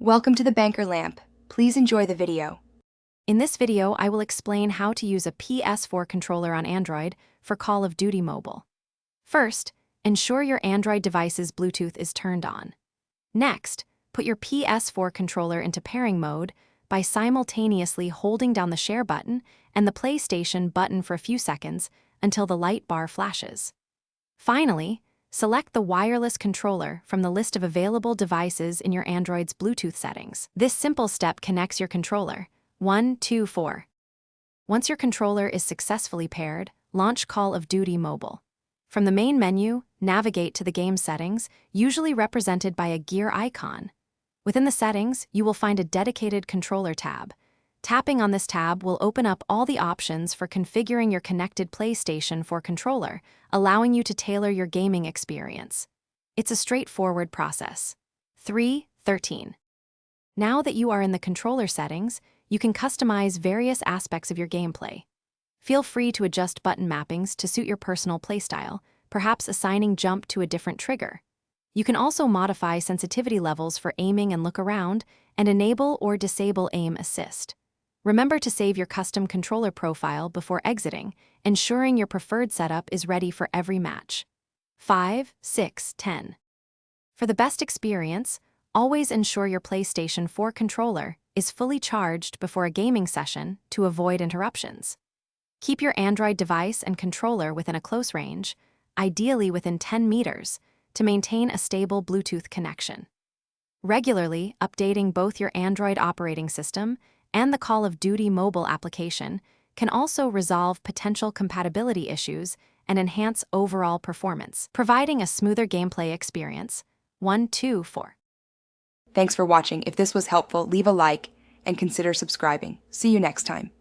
Welcome to the Banker Lamp. Please enjoy the video. In this video, I will explain how to use a PS4 controller on Android for Call of Duty Mobile. First, ensure your Android device's Bluetooth is turned on. Next, put your PS4 controller into pairing mode by simultaneously holding down the share button and the PlayStation button for a few seconds until the light bar flashes. Finally, select the wireless controller from the list of available devices in your Android's Bluetooth settings. This simple step connects your controller. 1, 2, 4. Once your controller is successfully paired, launch Call of Duty Mobile. From the main menu, navigate to the game settings, usually represented by a gear icon. Within the settings, you will find a dedicated controller tab. Tapping on this tab will open up all the options for configuring your connected PlayStation 4 controller, allowing you to tailor your gaming experience. It's a straightforward process. 3.13. Now that you are in the controller settings, you can customize various aspects of your gameplay. Feel free to adjust button mappings to suit your personal playstyle, perhaps assigning jump to a different trigger. You can also modify sensitivity levels for aiming and look around, and enable or disable aim assist. Remember to save your custom controller profile before exiting, ensuring your preferred setup is ready for every match. 5, 6, 10. For the best experience, always ensure your PlayStation 4 controller is fully charged before a gaming session to avoid interruptions. Keep your Android device and controller within a close range, ideally within 10 meters, to maintain a stable Bluetooth connection. Regularly updating both your Android operating system and the Call of Duty Mobile application can also resolve potential compatibility issues and enhance overall performance, providing a smoother gameplay experience. 1, 2, 4. Thanks for watching. If this was helpful, leave a like and consider subscribing. See you next time.